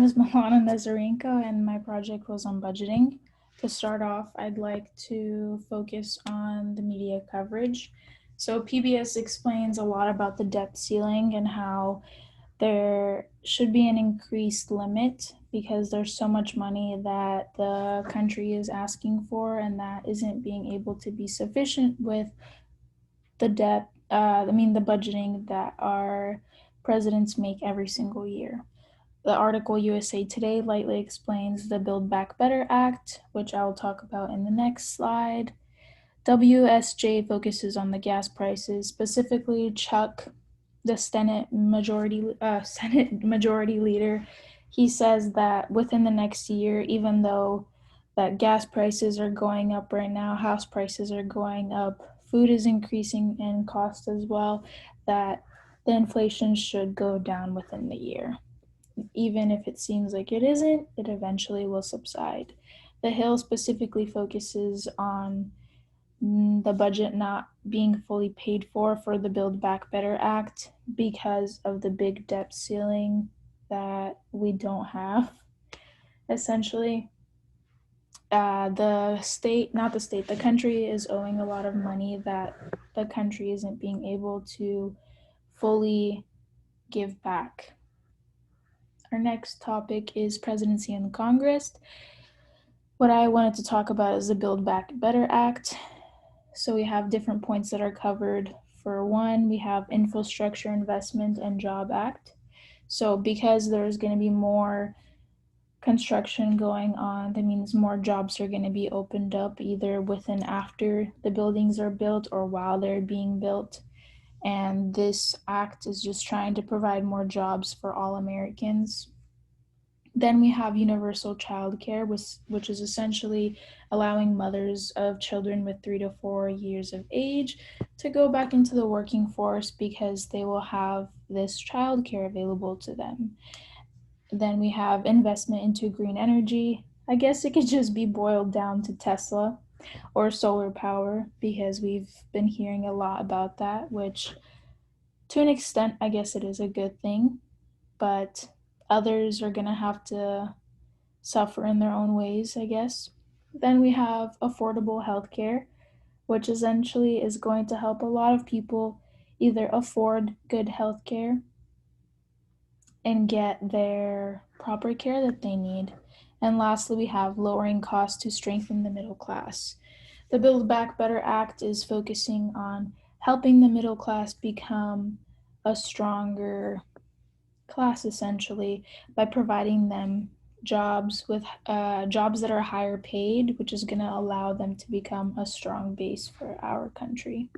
name is Milana Nazarenko, and my project was on budgeting. To start off, I'd like to focus on the media coverage. So, PBS explains a lot about the debt ceiling and how there should be an increased limit because there's so much money that the country is asking for, and that isn't being able to be sufficient with the debt, the budgeting that our presidents make every single year. The article USA Today lightly explains the Build Back Better Act, which I will talk about in the next slide. WSJ focuses on the gas prices, specifically Chuck, the Senate Majority Leader. He says that within the next year, even though that gas prices are going up right now, house prices are going up, food is increasing in cost as well, that the inflation should go down within the year. Even if it seems like it isn't, it eventually will subside. The Hill specifically focuses on the budget not being fully paid for the Build Back Better Act because of the big debt ceiling that we don't have. Essentially, the country is owing a lot of money that the country isn't being able to fully give back. Our next topic is presidency and Congress. What I wanted to talk about is the Build Back Better Act. So we have different points that are covered. For one, we have Infrastructure Investment and Job Act. So because there's going to be more construction going on, that means more jobs are going to be opened up either within after the buildings are built or while they're being built. And this act is just trying to provide more jobs for all Americans. Then we have universal child care, which is essentially allowing mothers of children with 3 to 4 years of age to go back into the working force because they will have this child care available to them. Then we have investment into green energy. I guess it could just be boiled down to Tesla or solar power because we've been hearing a lot about that, which to an extent, I guess it is a good thing, but others are going to have to suffer in their own ways, I guess. Then we have affordable healthcare, which essentially is going to help a lot of people either afford good healthcare and get their proper care that they need. And lastly, we have lowering costs to strengthen the middle class. The Build Back Better Act is focusing on helping the middle class become a stronger class essentially by providing them jobs that are higher paid, which is going to allow them to become a strong base for our country.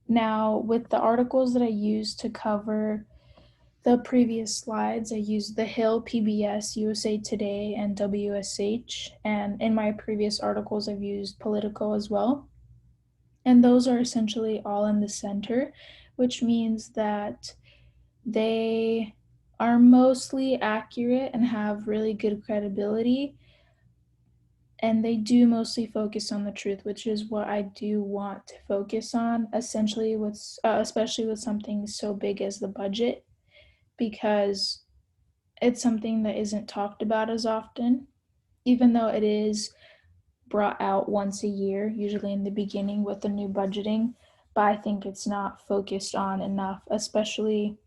Now, with the articles that I used to cover the previous slides, I used The Hill, PBS, USA Today, and WSH. And in my previous articles, I've used Politico as well. And those are essentially all in the center, which means that they are mostly accurate and have really good credibility. And they do mostly focus on the truth, which is what I do want to focus on, essentially, especially with something so big as the budget, because it's something that isn't talked about as often, even though it is brought out once a year, usually in the beginning with the new budgeting. But I think it's not focused on enough, especially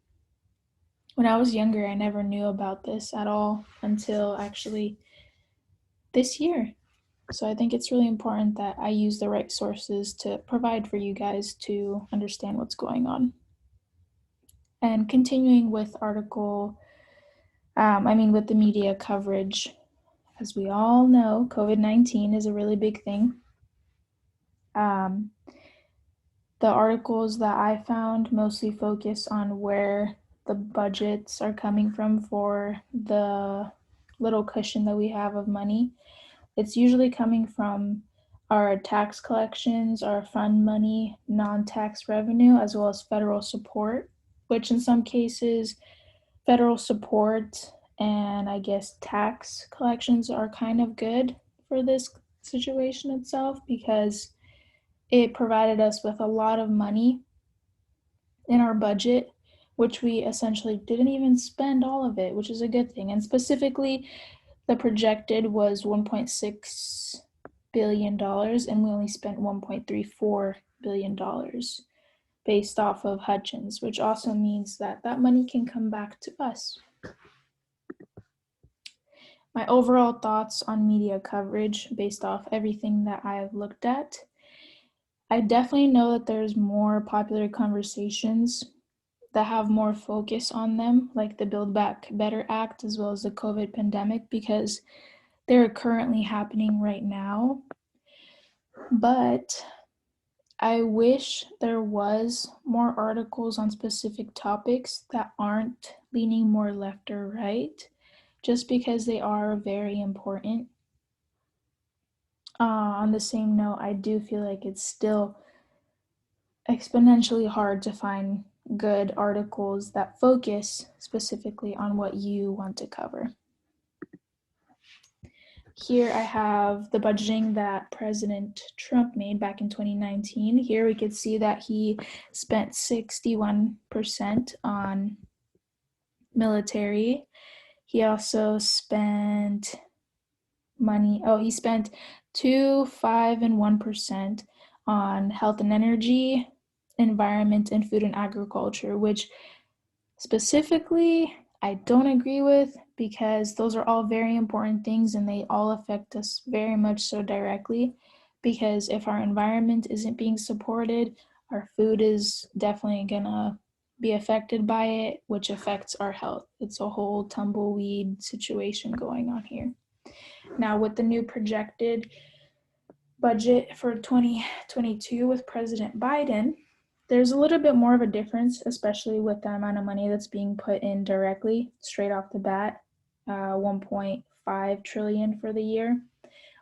when I was younger. I never knew about this at all until actually this year. So I think it's really important that I use the right sources to provide for you guys to understand what's going on. And continuing with with the media coverage, as we all know, COVID-19 is a really big thing. The articles that I found mostly focus on where the budgets are coming from for the little cushion that we have of money. It's usually coming from our tax collections, our fund money, non-tax revenue, as well as federal support, which in some cases, federal support and I guess tax collections are kind of good for this situation itself because it provided us with a lot of money in our budget, which we essentially didn't even spend all of it, which is a good thing. And specifically, the projected was $1.6 billion, and we only spent $1.34 billion based off of Hutchins, which also means that that money can come back to us. My overall thoughts on media coverage based off everything that I've looked at. I definitely know that there's more popular conversations that have more focus on them, like the Build Back Better Act, as well as the COVID pandemic, because they're currently happening right now. But I wish there was more articles on specific topics that aren't leaning more left or right, just because they are very important. On the same note, I do feel like it's still exponentially hard to find good articles that focus specifically on what you want to cover. Here I have the budgeting that President Trump made back in 2019. Here we could see that he spent 61% on military. He also spent money, he spent 2%, 5%, and 1% on health and energy, environment, and food and agriculture, which specifically I don't agree with, because those are all very important things and they all affect us very much so directly. Because if our environment isn't being supported, our food is definitely gonna be affected by it, which affects our health. It's a whole tumbleweed situation going on here. Now, with the new projected budget for 2022 with President Biden, there's a little bit more of a difference, especially with the amount of money that's being put in directly straight off the bat, 1.5 trillion for the year.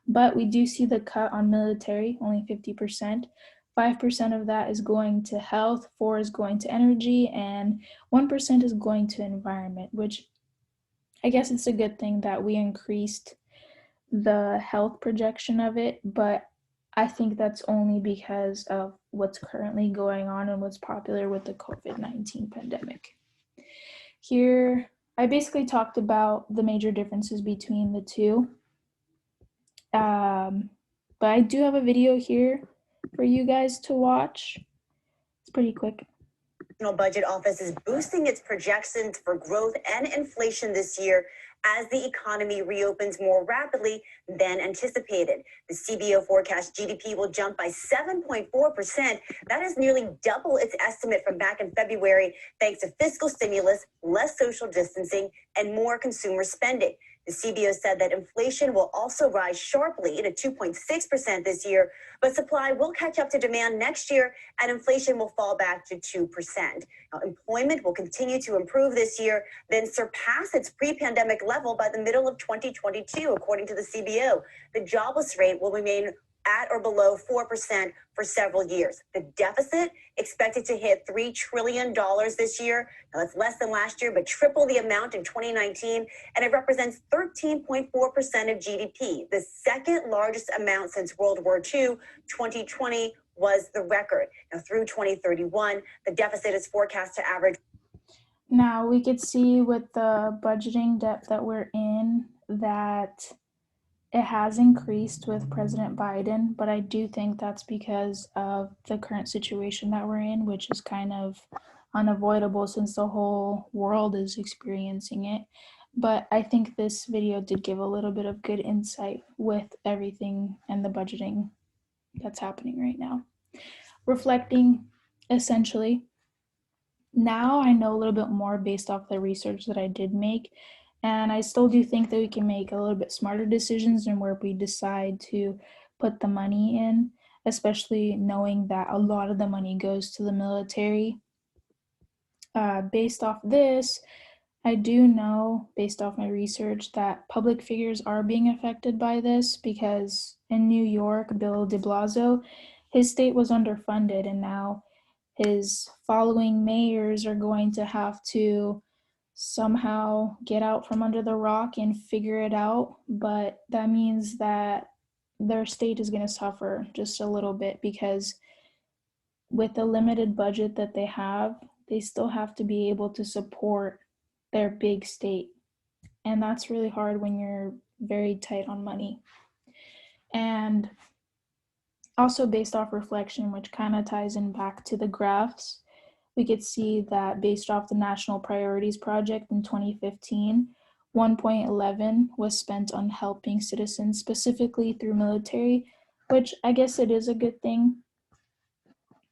But we do see the cut on military, only 50%. 5% of that is going to health, 4% is going to energy, and 1% is going to environment, which I guess it's a good thing that we increased the health projection of it, but I think that's only because of what's currently going on and what's popular with the COVID-19 pandemic. Here, I basically talked about the major differences between the two. But I do have a video here for you guys to watch. It's pretty quick. National Budget Office is boosting its projections for growth and inflation this year as the economy reopens more rapidly than anticipated. The CBO forecast GDP will jump by 7.4%. That is nearly double its estimate from back in February, thanks to fiscal stimulus, less social distancing, and more consumer spending. The CBO said that inflation will also rise sharply to 2.6% this year, but supply will catch up to demand next year and inflation will fall back to 2%. Now, employment will continue to improve this year, then surpass its pre-pandemic level by the middle of 2022, according to the CBO. The jobless rate will remain at or below 4% for several years. The deficit expected to hit $3 trillion this year. Now, that's less than last year, but triple the amount in 2019, and it represents 13.4% of GDP, the second largest amount since World War II. 2020 was the record. Now, through 2031, the deficit is forecast to average. Now, we could see with the budgeting depth that we're in that it has increased with President Biden, but I do think that's because of the current situation that we're in, which is kind of unavoidable since the whole world is experiencing it. But I think this video did give a little bit of good insight with everything and the budgeting that's happening right now. Reflecting, essentially, now I know a little bit more based off the research that I did make. And I still do think that we can make a little bit smarter decisions in where we decide to put the money in, especially knowing that a lot of the money goes to the military. Based off this, I do know, based off my research, that public figures are being affected by this, because in New York, Bill de Blasio, his state was underfunded, and now his following mayors are going to have to somehow get out from under the rock and figure it out. But that means that their state is going to suffer just a little bit, because with the limited budget that they have, they still have to be able to support their big state. And that's really hard when you're very tight on money. And also, based off reflection, which kind of ties in back to the graphs, we could see that based off the National Priorities Project in 2015, 1.11 was spent on helping citizens specifically through military, which I guess it is a good thing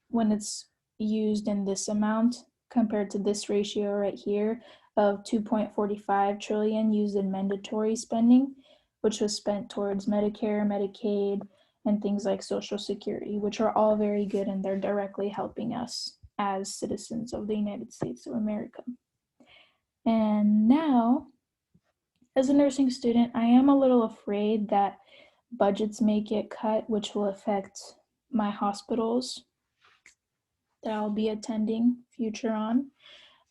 when it's used in this amount compared to this ratio right here of 2.45 trillion used in mandatory spending, which was spent towards Medicare, Medicaid, and things like Social Security, which are all very good and they're directly helping us as citizens of the United States of America. And now, as a nursing student, I am a little afraid that budgets may get cut, which will affect my hospitals that I'll be attending future on,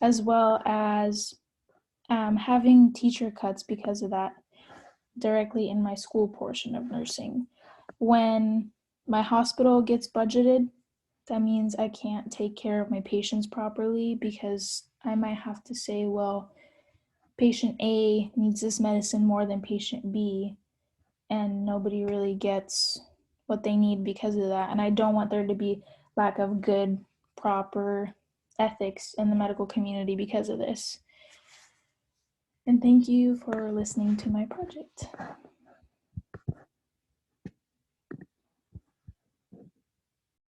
as well as having teacher cuts because of that directly in my school portion of nursing. When my hospital gets budgeted, that means I can't take care of my patients properly because I might have to say, well, patient A needs this medicine more than patient B, and nobody really gets what they need because of that. And I don't want there to be lack of good, proper ethics in the medical community because of this. And thank you for listening to my project.